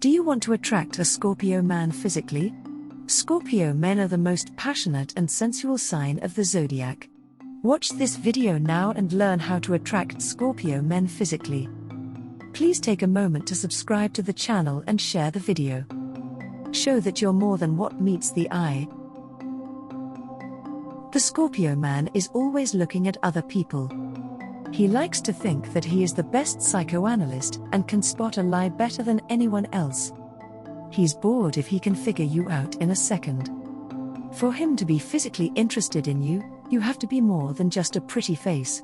Do you want to attract a Scorpio man physically? Scorpio men are the most passionate and sensual sign of the zodiac. Watch this video now and learn how to attract Scorpio men physically. Please take a moment to subscribe to the channel and share the video. Show that you're more than what meets the eye. The Scorpio man is always looking at other people. He likes to think that he is the best psychoanalyst and can spot a lie better than anyone else. He's bored if he can figure you out in a second. For him to be physically interested in you, you have to be more than just a pretty face.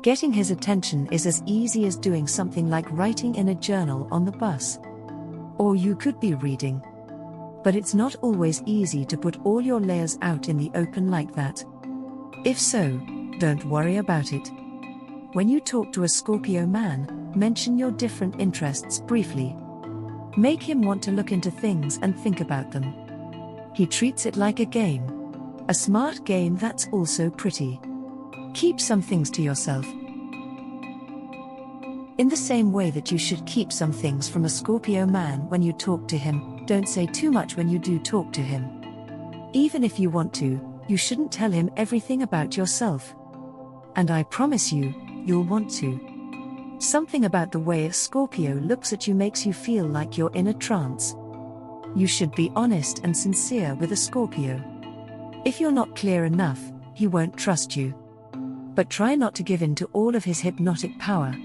Getting his attention is as easy as doing something like writing in a journal on the bus. Or you could be reading. But it's not always easy to put all your layers out in the open like that. If so, don't worry about it. When you talk to a Scorpio man, mention your different interests briefly. Make him want to look into things and think about them. He treats it like a game. A smart game that's also pretty. Keep some things to yourself. In the same way that you should keep some things from a Scorpio man when you talk to him, don't say too much when you do talk to him. Even if you want to, you shouldn't tell him everything about yourself. And I promise you, you'll want to. Something about the way a Scorpio looks at you makes you feel like you're in a trance. You should be honest and sincere with a Scorpio. If you're not clear enough, he won't trust you. But try not to give in to all of his hypnotic power.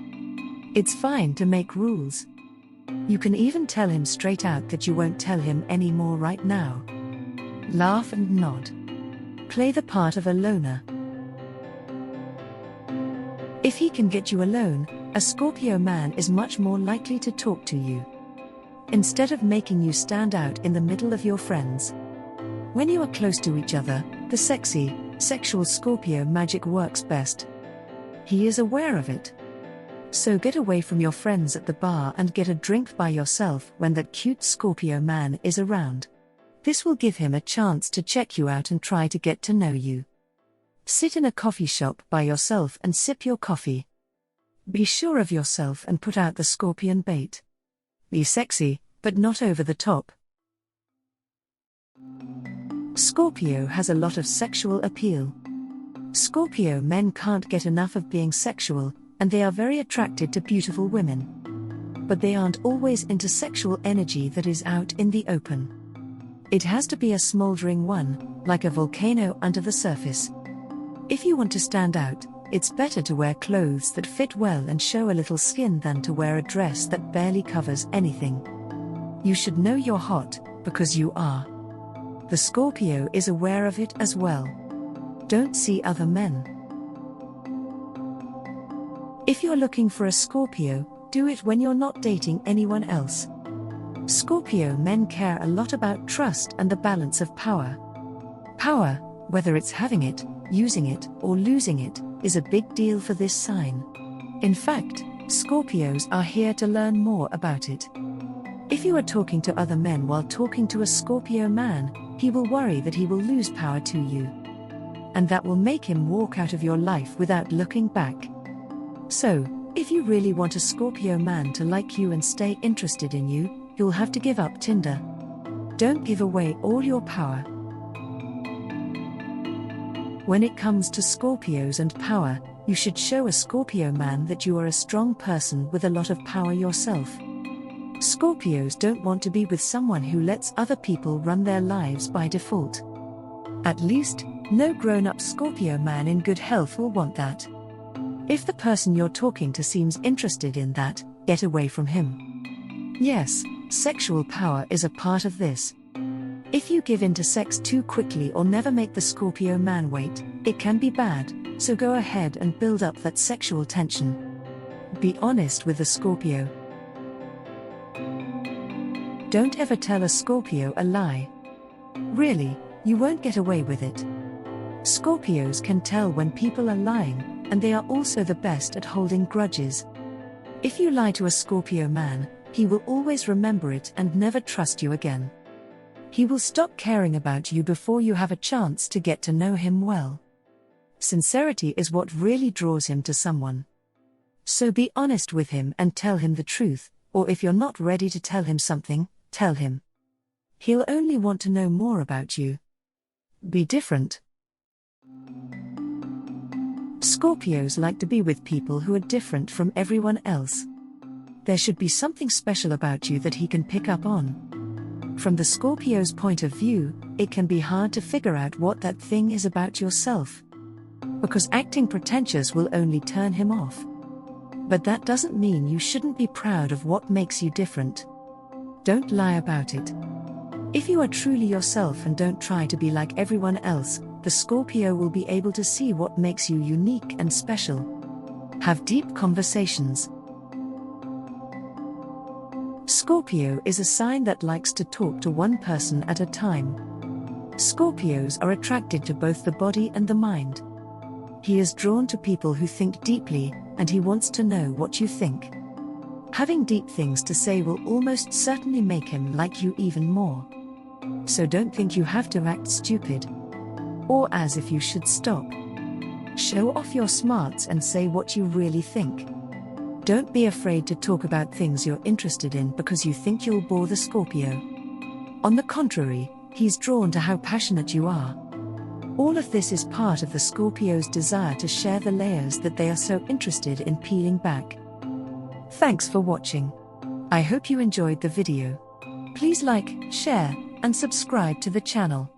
It's fine to make rules. You can even tell him straight out that you won't tell him any more right now. Laugh and nod. Play the part of a loner. If he can get you alone, a Scorpio man is much more likely to talk to you. Instead of making you stand out in the middle of your friends. When you are close to each other, the sexy, sexual Scorpio magic works best. He is aware of it. So get away from your friends at the bar and get a drink by yourself when that cute Scorpio man is around. This will give him a chance to check you out and try to get to know you. Sit in a coffee shop by yourself and sip your coffee. Be sure of yourself and put out the Scorpion bait. Be sexy, but not over the top. Scorpio has a lot of sexual appeal. Scorpio men can't get enough of being sexual, and they are very attracted to beautiful women. But they aren't always into sexual energy that is out in the open. It has to be a smoldering one, like a volcano under the surface. If you want to stand out, it's better to wear clothes that fit well and show a little skin than to wear a dress that barely covers anything. You should know you're hot, because you are. The Scorpio is aware of it as well. Don't see other men. If you're looking for a Scorpio, do it when you're not dating anyone else. Scorpio men care a lot about trust and the balance of power. Power, whether it's having it, using it, or losing it, is a big deal for this sign. In fact, Scorpios are here to learn more about it. If you are talking to other men while talking to a Scorpio man, he will worry that he will lose power to you. And that will make him walk out of your life without looking back. So, if you really want a Scorpio man to like you and stay interested in you, you'll have to give up Tinder. Don't give away all your power. When it comes to Scorpios and power, you should show a Scorpio man that you are a strong person with a lot of power yourself. Scorpios don't want to be with someone who lets other people run their lives by default. At least, no grown-up Scorpio man in good health will want that. If the person you're talking to seems interested in that, get away from him. Yes, sexual power is a part of this. If you give in to sex too quickly or never make the Scorpio man wait, it can be bad, so go ahead and build up that sexual tension. Be honest with the Scorpio. Don't ever tell a Scorpio a lie. Really, you won't get away with it. Scorpios can tell when people are lying, and they are also the best at holding grudges. If you lie to a Scorpio man, he will always remember it and never trust you again. He will stop caring about you before you have a chance to get to know him well. Sincerity is what really draws him to someone. So be honest with him and tell him the truth, Or if you're not ready to tell him something, tell him. He'll only want to know more about you. Be different. Scorpios like to be with people who are different from everyone else. There should be something special about you that he can pick up on. From the Scorpio's point of view, it can be hard to figure out what that thing is about yourself. Because acting pretentious will only turn him off. But that doesn't mean you shouldn't be proud of what makes you different. Don't lie about it. If you are truly yourself and don't try to be like everyone else, the Scorpio will be able to see what makes you unique and special. Have deep conversations. Scorpio is a sign that likes to talk to one person at a time. Scorpios are attracted to both the body and the mind. He is drawn to people who think deeply, and he wants to know what you think. Having deep things to say will almost certainly make him like you even more. So don't think you have to act stupid. Or as if you should stop. Show off your smarts and say what you really think. Don't be afraid to talk about things you're interested in because you think you'll bore the Scorpio. On the contrary, he's drawn to how passionate you are. All of this is part of the Scorpio's desire to share the layers that they are so interested in peeling back. Thanks for watching. I hope you enjoyed the video. Please like, share, and subscribe to the channel.